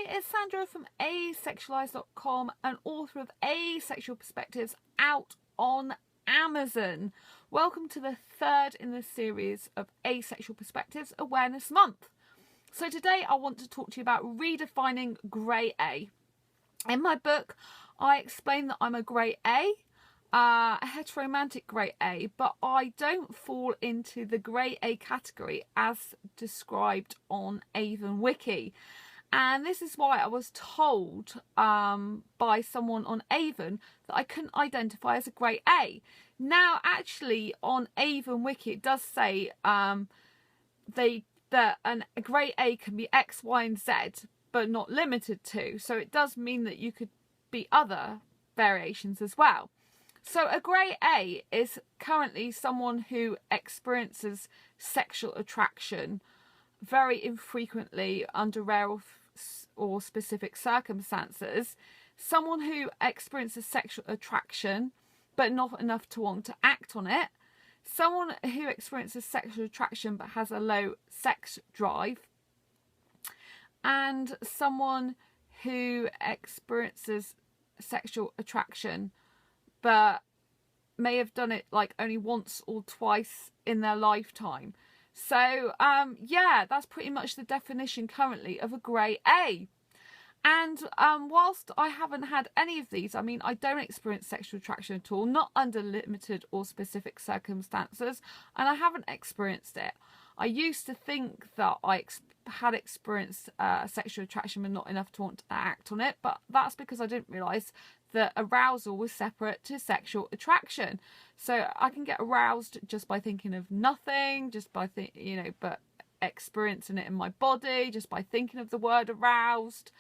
Hi, it's Sandra from Asexualise.com and author of Asexual Perspectives out on Amazon. Welcome to the third in the series of Asexual Perspectives Awareness Month. So today I want to talk to you about redefining Grey A. In my book, I explain that I'm a Grey A, a heteromantic Grey A, but I don't fall into the Grey A category as described on Avon Wiki. And this is why I was told by someone on Avon that I couldn't identify as a Grey A. Now, actually, on Avon Wiki, it does say that a Grey A can be X, Y, and Z, but not limited to. So it does mean that you could be other variations as well. So a Grey A is currently someone who experiences sexual attraction very infrequently under rare or specific circumstances, someone who experiences sexual attraction but not enough to want to act on it, someone who experiences sexual attraction but has a low sex drive, and someone who experiences sexual attraction but may have done it like only once or twice in their lifetime. So yeah, that's pretty much the definition currently of a Grey A. And whilst I haven't had any of these, I mean, I don't experience sexual attraction at all, not under limited or specific circumstances, and I haven't experienced it. I used to think that I had experienced sexual attraction but not enough to want to act on it, but that's because I didn't realise that arousal was separate to sexual attraction. So I can get aroused just by thinking of nothing, just by but experiencing it in my body, just by thinking of the word aroused,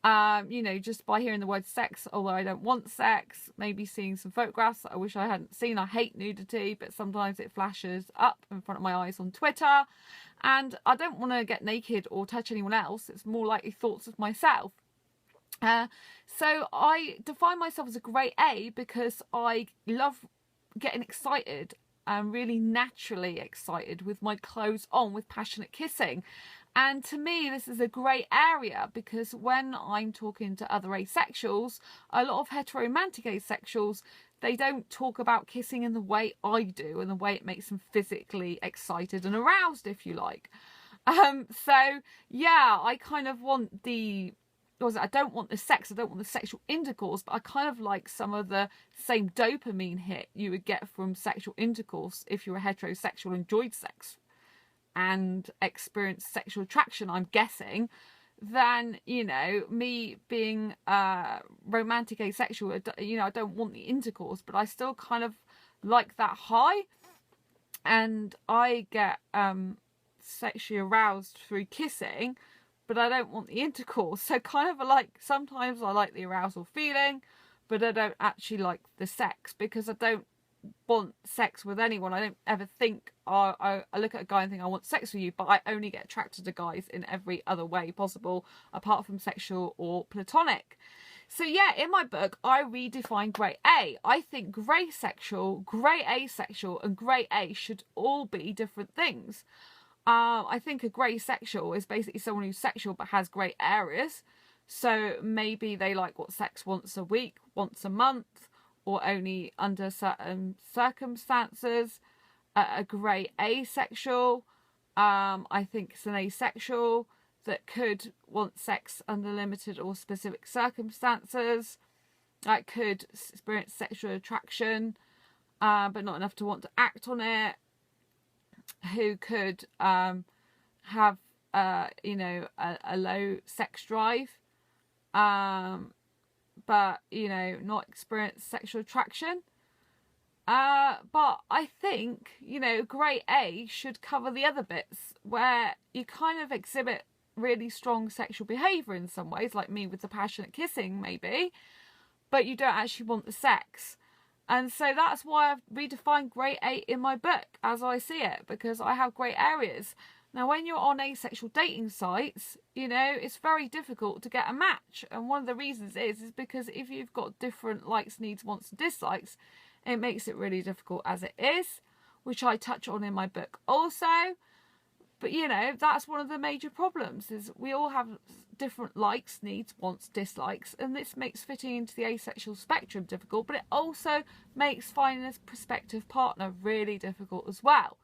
just by hearing the word sex, although I don't want sex, maybe seeing some photographs that I wish I hadn't seen. I hate nudity, but sometimes it flashes up in front of my eyes on Twitter, and I don't want to get naked or touch anyone else. It's more likely thoughts of myself. So I define myself as a Grey A because I love getting excited and really naturally excited with my clothes on, with passionate kissing. And to me, this is a grey area because when I'm talking to other asexuals, a lot of heteromantic asexuals, they don't talk about kissing in the way I do, and the way it makes them physically excited and aroused, if you like. So yeah, I kind of want I don't want the sex, I don't want the sexual intercourse, but I kind of like some of the same dopamine hit you would get from sexual intercourse if you're a heterosexual, enjoyed sex and experienced sexual attraction, I'm guessing, than, me being romantic asexual. I don't want the intercourse, but I still kind of like that high. And I get sexually aroused through kissing, but I don't want the intercourse. So kind of sometimes I like the arousal feeling, but I don't actually like the sex because I don't want sex with anyone. I don't ever think, I look at a guy and think I want sex with you, but I only get attracted to guys in every other way possible, apart from sexual or platonic. So yeah, in my book, I redefine Grey A. I think grey sexual, grey asexual, and Grey A should all be different things. I think a grey sexual is basically someone who's sexual but has grey areas. So maybe they like sex once a week, once a month, or only under certain circumstances. A grey asexual, I think it's an asexual that could want sex under limited or specific circumstances. That could experience sexual attraction, but not enough to want to act on it. Who could have a low sex drive, but not experience sexual attraction. But I think Grey A should cover the other bits where you kind of exhibit really strong sexual behaviour in some ways, like me with the passionate kissing maybe, but you don't actually want the sex. And so that's why I've redefined Grey A in my book as I see it, because I have grey areas. Now, when you're on asexual dating sites, it's very difficult to get a match. And one of the reasons is because if you've got different likes, needs, wants and dislikes, it makes it really difficult as it is, which I touch on in my book also. But, you know, that's one of the major problems, is we all have different likes, needs, wants, dislikes, and this makes fitting into the asexual spectrum difficult, but it also makes finding a prospective partner really difficult as well.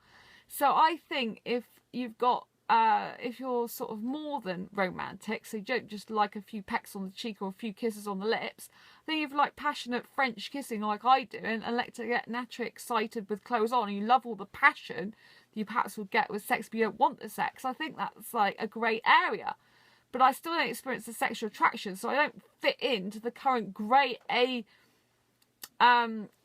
So I think if you've got, if you're sort of more than romantic, so you don't just like a few pecks on the cheek or a few kisses on the lips, then you've like passionate French kissing like I do, and like to get naturally excited with clothes on, and you love all the passion you perhaps would get with sex, but you don't want the sex. I think that's like a grey area. But I still don't experience the sexual attraction, so I don't fit into the current grey A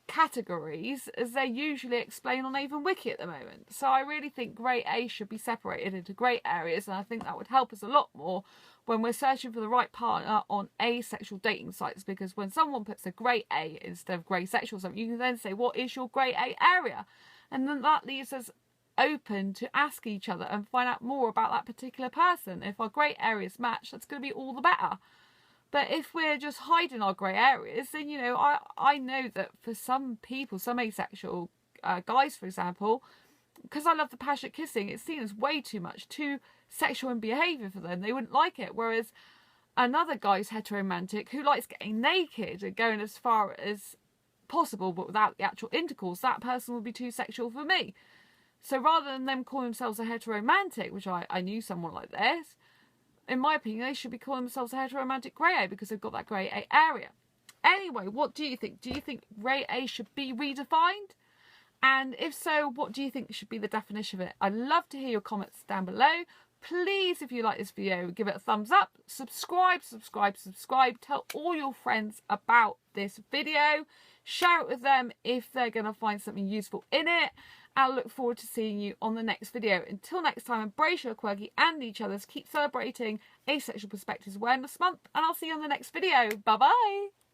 categories as they usually explain on Even Wiki at the moment. So I really think grey A should be separated into grey areas, and I think that would help us a lot more when we're searching for the right partner on asexual dating sites, because when someone puts a grey A instead of grey sexual something, you can then say, what is your grey A area? And then that leaves us open to ask each other and find out more about that particular person. If our grey areas match, that's going to be all the better. But if we're just hiding our grey areas, then, you know, I know that for some people, some asexual guys, for example, because I love the passionate kissing, it's seen as way too much, too sexual in behaviour for them. They wouldn't like it. Whereas another guy's heteromantic who likes getting naked and going as far as possible but without the actual intercourse, that person would be too sexual for me. So rather than them calling themselves a heteromantic, which I knew someone like this, in my opinion, they should be calling themselves a heteromantic grey A because they've got that grey A area. Anyway, what do you think? Do you think grey A should be redefined? And if so, what do you think should be the definition of it? I'd love to hear your comments down below. Please, if you like this video, give it a thumbs up, subscribe. Tell all your friends about this video. Share it with them if they're going to find something useful in it. I'll look forward to seeing you on the next video. Until next time, embrace your quirky and each other's. Keep celebrating Asexual Perspectives Awareness Month, and I'll see you on the next video. Bye-bye.